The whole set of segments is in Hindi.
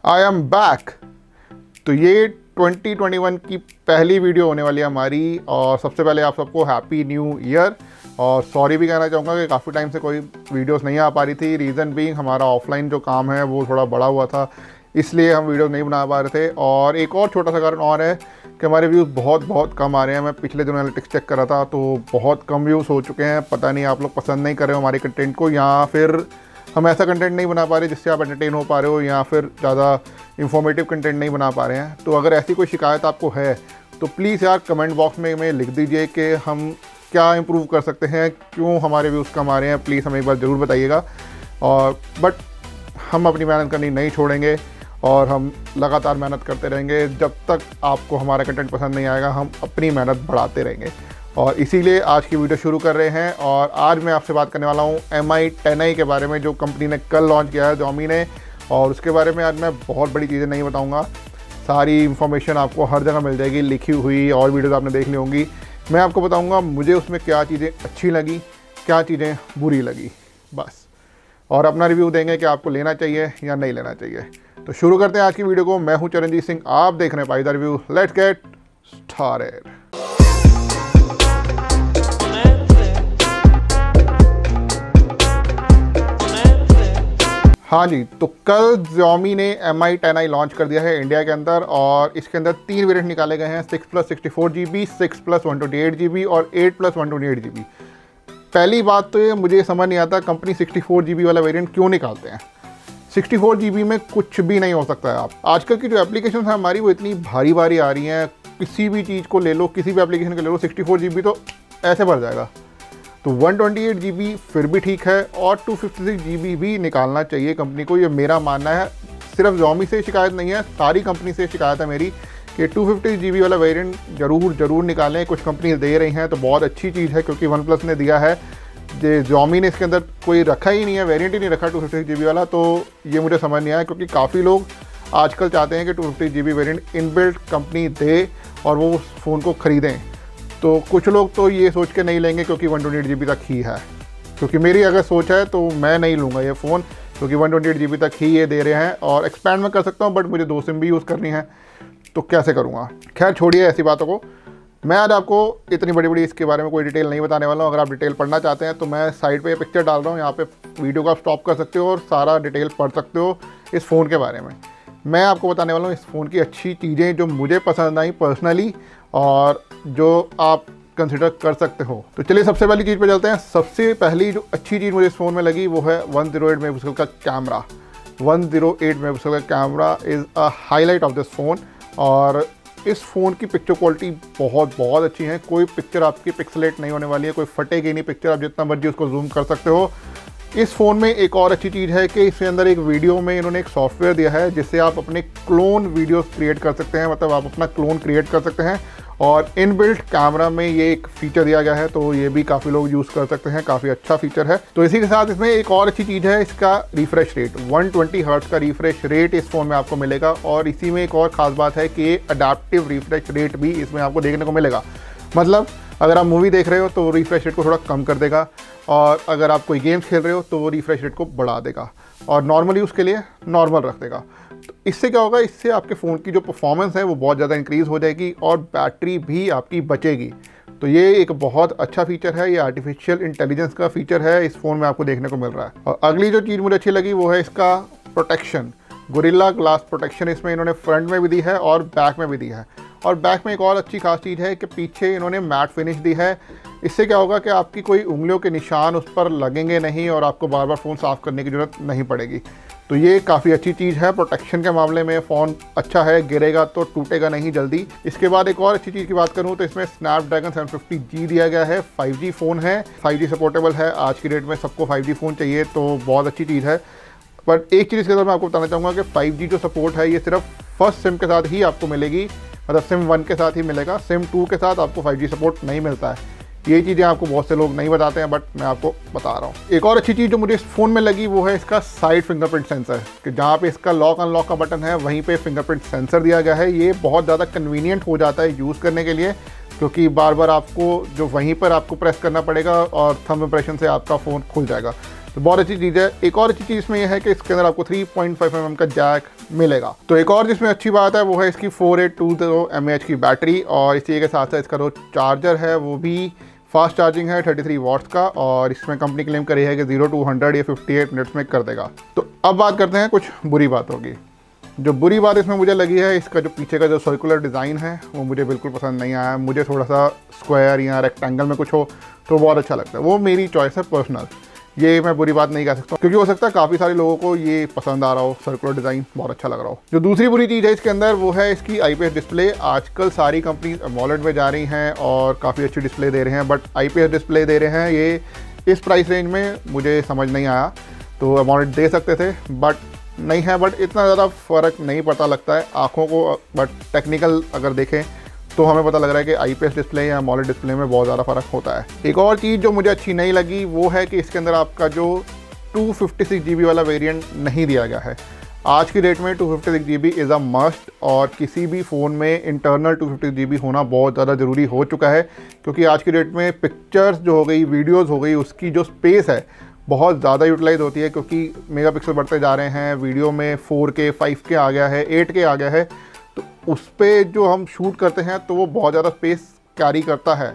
I am back. तो ये 2021 की पहली वीडियो होने वाली है हमारी, और सबसे पहले आप सबको हैप्पी न्यू ईयर। और सॉरी भी कहना चाहूँगा कि काफ़ी टाइम से कोई वीडियोस नहीं आ पा रही थी। रीज़न बीइंग हमारा ऑफलाइन जो काम है वो थोड़ा बड़ा हुआ था, इसलिए हम वीडियो नहीं बना पा रहे थे। और एक और छोटा सा कारण और है कि हमारे व्यूज़ बहुत कम आ रहे हैं। मैं पिछले दिनों एनालिटिक्स चेक कर रहा था तो बहुत कम व्यूज़ हो चुके हैं। पता नहीं आप लोग पसंद नहीं कर रहे हो हमारे कंटेंट को, या फिर हम ऐसा कंटेंट नहीं बना पा रहे जिससे आप एंटरटेन हो पा रहे हो, या फिर ज़्यादा इंफॉर्मेटिव कंटेंट नहीं बना पा रहे हैं। तो अगर ऐसी कोई शिकायत आपको है तो प्लीज़ यार कमेंट बॉक्स में लिख दीजिए कि हम क्या इम्प्रूव कर सकते हैं, क्यों हमारे व्यूज़ कम आ रहे हैं। प्लीज़ हमें एक बार ज़रूर बताइएगा। और बट हम अपनी मेहनत करनी नहीं छोड़ेंगे और हम लगातार मेहनत करते रहेंगे। जब तक आपको हमारा कंटेंट पसंद नहीं आएगा हम अपनी मेहनत बढ़ाते रहेंगे। और इसीलिए आज की वीडियो शुरू कर रहे हैं। और आज मैं आपसे बात करने वाला हूँ Mi 10i के बारे में, जो कंपनी ने कल लॉन्च किया है Xiaomi ने। और उसके बारे में आज मैं बहुत बड़ी चीज़ें नहीं बताऊँगा, सारी इन्फॉर्मेशन आपको हर जगह मिल जाएगी लिखी हुई, और वीडियोज़ आपने देख ली होंगी। मैं आपको बताऊँगा मुझे उसमें क्या चीज़ें अच्छी लगी, क्या चीज़ें बुरी लगी, बस। और अपना रिव्यू देंगे कि आपको लेना चाहिए या नहीं लेना चाहिए। तो शुरू करते हैं आज की वीडियो को। मैं हूं चरणजीत सिंह, आप देख रहे हैं पाजी दा रिव्यू। Let's get started. हाँ जी, तो कल Xiaomi ने Mi 10i लॉन्च कर दिया है इंडिया के अंदर, और इसके अंदर 3 वेरिएंट निकाले गए हैं, 6+64GB, 6+128GB और 8+128GB। पहली बात तो ये मुझे समझ नहीं आता कंपनी 64GB वाला वेरिएंट क्यों निकालते हैं। 64GB में कुछ भी नहीं हो सकता है। आप आजकल की जो एप्लीकेशन है हमारी वो इतनी भारी भारी आ रही हैं, किसी भी चीज़ को ले लो, किसी भी एप्लीकेशन को ले लो, 64GB तो ऐसे भर जाएगा। तो 128GB फिर भी ठीक है, और 256GB भी निकालना चाहिए कंपनी को, ये मेरा मानना है। सिर्फ Xiaomi से शिकायत नहीं है, सारी कंपनी से शिकायत है मेरी कि 256GB वाला वेरिएंट ज़रूर निकालें। कुछ कंपनी दे रही हैं तो बहुत अच्छी चीज़ है, क्योंकि OnePlus ने दिया है, Xiaomi ने इसके अंदर कोई रखा ही नहीं है, वेरिएंट ही नहीं रखा 256GB वाला। तो ये मुझे समझ नहीं आया, क्योंकि काफ़ी लोग आजकल चाहते हैं कि 256GB वेरिएंट इनबिल्ट कंपनी दे और वो उस फ़ोन को ख़रीदें। तो कुछ लोग तो ये सोच के नहीं लेंगे क्योंकि 128GB तक ही है। क्योंकि मेरी अगर सोच है तो मैं नहीं लूँगा ये फ़ोन, क्योंकि 128GB तक ही ये दे रहे हैं। और एक्सपैंड मैं कर सकता हूँ, बट मुझे 2 सिम भी यूज़ करनी है, तो कैसे करूँगा। खैर छोड़िए ऐसी बातों को। मैं आज आपको इतनी बड़ी इसके बारे में कोई डिटेल नहीं बताने वाला हूँ। अगर आप डिटेल पढ़ना चाहते हैं तो मैं साइड पे पिक्चर डाल रहा हूँ, यहाँ पे वीडियो को आप स्टॉप कर सकते हो और सारा डिटेल पढ़ सकते हो इस फ़ोन के बारे में। मैं आपको बताने वाला हूँ इस फ़ोन की अच्छी चीज़ें जो मुझे पसंद आई पर्सनली, और जो आप कंसिडर कर सकते हो। तो चलिए सबसे पहली चीज़ पे चलते हैं। सबसे पहली जो अच्छी चीज़ मुझे इस फ़ोन में लगी वो है 108 मेगापिक्सल का कैमरा। 108 मेगापिक्सल का camera is a highlight of this phone. और इस फ़ोन की पिक्चर क्वालिटी बहुत अच्छी है। कोई पिक्चर आपकी पिक्सलेट नहीं होने वाली है, कोई फटेगी नहीं पिक्चर, आप जितना मर्जी उसको जूम कर सकते हो। इस फ़ोन में एक और अच्छी चीज़ है कि इसके अंदर एक वीडियो में इन्होंने एक सॉफ्टवेयर दिया है जिससे आप अपने क्लोन वीडियोस क्रिएट कर सकते हैं, मतलब आप अपना क्लोन क्रिएट कर सकते हैं। और इनबिल्ट कैमरा में ये एक फ़ीचर दिया गया है, तो ये भी काफ़ी लोग यूज़ कर सकते हैं, काफ़ी अच्छा फीचर है। तो इसी के साथ इसमें एक और अच्छी चीज़ है, इसका रिफ्रेश रेट 120 हर्ट्ज़ का रिफ्रेश रेट इस फ़ोन में आपको मिलेगा। और इसी में एक और ख़ास बात है कि अडेप्टिव रिफ्रेश रेट भी इसमें आपको देखने को मिलेगा। मतलब अगर आप मूवी देख रहे हो तो रिफ्रेश रेट को थोड़ा कम कर देगा, और अगर आप कोई गेम्स खेल रहे हो तो वो रिफ्रेश रेट को बढ़ा देगा, और नॉर्मल यूज़ के लिए नॉर्मल रख देगा। तो इससे क्या होगा, इससे आपके फ़ोन की जो परफॉर्मेंस है वो बहुत ज़्यादा इंक्रीज़ हो जाएगी और बैटरी भी आपकी बचेगी। तो ये एक बहुत अच्छा फीचर है, ये आर्टिफिशियल इंटेलिजेंस का फीचर है, इस फ़ोन में आपको देखने को मिल रहा है। और अगली जो चीज़ मुझे अच्छी लगी वो है इसका प्रोटेक्शन। गोरिल्ला ग्लास प्रोटेक्शन इसमें इन्होंने फ्रंट में भी दी है और बैक में भी दी है। और बैक में एक और अच्छी खास चीज़ है कि पीछे इन्होंने मैट फिनिश दी है। इससे क्या होगा कि आपकी कोई उंगलियों के निशान उस पर लगेंगे नहीं और आपको बार बार फ़ोन साफ़ करने की ज़रूरत नहीं पड़ेगी। तो ये काफ़ी अच्छी चीज़ है प्रोटेक्शन के मामले में। फ़ोन अच्छा है, गिरेगा तो टूटेगा नहीं जल्दी। इसके बाद एक और अच्छी चीज़ की बात करूँ तो इसमें स्नैपड्रैगन 750G दिया गया है। 5G फ़ोन है, 5G सपोर्टेबल है। आज की डेट में सबको 5G फ़ोन चाहिए, तो बहुत अच्छी चीज़ है। पर एक चीज़ इसके अंदर मैं आपको बताना चाहूँगा कि 5G जो सपोर्ट है ये सिर्फ फर्स्ट सिम के साथ ही आपको मिलेगी, मतलब सिम 1 के साथ ही मिलेगा। सिम 2 के साथ आपको 5G सपोर्ट नहीं मिलता है। ये चीज़ें आपको बहुत से लोग नहीं बताते हैं, बट मैं आपको बता रहा हूँ। एक और अच्छी चीज़ जो मुझे इस फ़ोन में लगी वो है इसका साइड फिंगरप्रिंट सेंसर, कि जहाँ पे इसका लॉक अनलॉक का बटन है वहीं पे फिंगरप्रिंट सेंसर दिया गया है। ये बहुत ज़्यादा कन्वीनियंट हो जाता है यूज़ करने के लिए, क्योंकि बार बार आपको जो वहीं पर आपको प्रेस करना पड़ेगा और थंब इम्प्रेशन से आपका फ़ोन खुल जाएगा। तो बहुत अच्छी चीज़ है। एक और अच्छी चीज़ इसमें यह है कि इसके अंदर आपको 3.5 mm का जैक मिलेगा। तो एक और जिसमें अच्छी बात है वो है इसकी 4820 mAh की बैटरी, और इसी के साथ साथ इसका जो चार्जर है वो भी फास्ट चार्जिंग है 33 वॉट्स का, और इसमें कंपनी क्लेम करी है कि 0 to 100 या 58 मिनट्स में कर देगा। तो अब बात करते हैं कुछ बुरी बातों की। जो बुरी बात इसमें मुझे लगी है, इसका जो पीछे का जो सर्कुलर डिज़ाइन है वो मुझे बिल्कुल पसंद नहीं आया। मुझे थोड़ा सा स्क्वायर या रेक्टेंगल में कुछ हो तो बहुत अच्छा लगता है, वो मेरी चॉइस है पर्सनल। ये मैं बुरी बात नहीं कह सकता, क्योंकि हो सकता है काफ़ी सारे लोगों को ये पसंद आ रहा हो, सर्कुलर डिज़ाइन बहुत अच्छा लग रहा हो। जो दूसरी बुरी चीज़ है इसके अंदर वो है इसकी IPS डिस्प्ले। आजकल सारी कंपनी एमोलेड में जा रही हैं और काफ़ी अच्छी डिस्प्ले दे रहे हैं, बट IPS डिस्प्ले दे रहे हैं, ये इस प्राइस रेंज में मुझे समझ नहीं आया। तो एमोलेड दे सकते थे बट नहीं है, बट इतना ज़्यादा फ़र्क नहीं पता लगता है आँखों को, बट टेक्निकल अगर देखें तो हमें पता लग रहा है कि IPS डिस्प्ले या एमोलेड डिस्प्ले में बहुत ज़्यादा फ़र्क होता है। एक और चीज़ जो मुझे अच्छी नहीं लगी वो है कि इसके अंदर आपका जो 256 GB वाला वेरिएंट नहीं दिया गया है। आज की डेट में 256 GB इज़ अ मस्ट, और किसी भी फ़ोन में इंटरनल 256 GB होना बहुत ज़्यादा ज़रूरी हो चुका है, क्योंकि आज की डेट में पिक्चर्स जो हो गई, वीडियोज़ हो गई, उसकी जो स्पेस है बहुत ज़्यादा यूटिलाइज होती है, क्योंकि मेगापिक्सल बढ़ते जा रहे हैं, वीडियो में 4K 5K आ गया है, 8K आ गया है, तो उस पर जो हम शूट करते हैं तो वो बहुत ज़्यादा स्पेस कैरी करता है।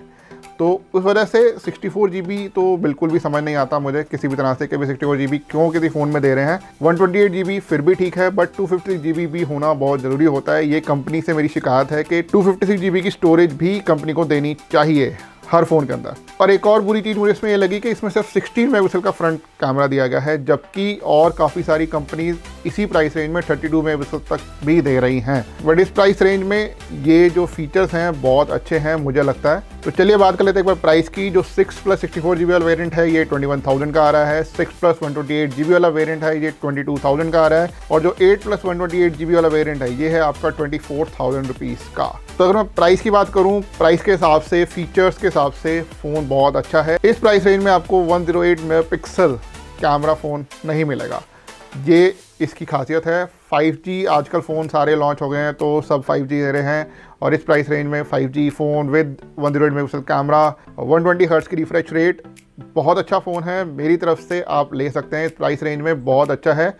तो उस वजह से 64 GB तो बिल्कुल भी समझ नहीं आता मुझे किसी भी तरह से कि 64 GB क्यों किसी फ़ोन में दे रहे हैं। 128 GB फिर भी ठीक है, बट 256 GB भी होना बहुत ज़रूरी होता है। ये कंपनी से मेरी शिकायत है कि 256 GB की स्टोरेज भी कंपनी को देनी चाहिए हर फ़ोन के अंदर। और एक और बुरी चीज़ मुझे इसमें ये लगी कि इसमें सिर्फ 16 मेगापिक्सल का फ्रंट कैमरा दिया गया है, जबकि और काफ़ी सारी कंपनीज इसी प्राइस रेंज में 32 मेगापिक्सल तक भी दे रही हैं। बट इस प्राइस रेंज में ये जो फीचर्स हैं बहुत अच्छे हैं मुझे लगता है। तो चलिए बात कर लेते हैं एक बार प्राइस की। जो 6+64 GB वाला वेरिएंट है ये 21,000 का आ रहा है। 6+128 GB वाला वेरिएंट है ये 22,000 का आ रहा है, और जो 8+128 GB वाला वेरिएंट है ये है आपका 24,000 रुपीज़ का। तो अगर मैं प्राइस की बात करूं, प्राइस के हिसाब से, फीचर्स के हिसाब से फ़ोन बहुत अच्छा है। इस प्राइस रेंज में आपको 108 मेगापिक्सल कैमरा फ़ोन नहीं मिलेगा, ये इसकी खासियत है। 5G आजकल फ़ोन सारे लॉन्च हो गए हैं तो सब 5G दे रहे हैं, और इस प्राइस रेंज में 5G phone with 108 megapixel camera, 120 hertz की रिफ्रेश रेट, बहुत अच्छा फ़ोन है। मेरी तरफ से आप ले सकते हैं, इस प्राइस रेंज में बहुत अच्छा है।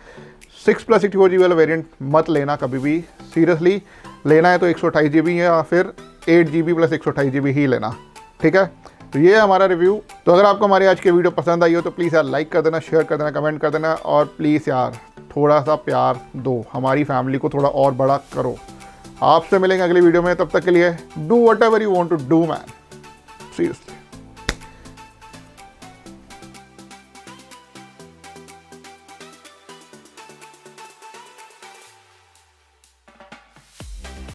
6+64 GB वाला वेरिएंट मत लेना कभी भी, सीरियसली लेना है तो 128 GB या फिर 8 GB + 128 GB ही लेना, ठीक है। तो ये है हमारा रिव्यू। तो अगर आपको हमारी आज की वीडियो पसंद आई हो तो प्लीज़ यार लाइक कर देना, शेयर कर देना, कमेंट कर देना, और प्लीज़ यार थोड़ा सा प्यार दो, हमारी फैमिली को थोड़ा और बड़ा करो। आपसे मिलेंगे अगली वीडियो में, तब तक के लिए do whatever you want to do man, see you.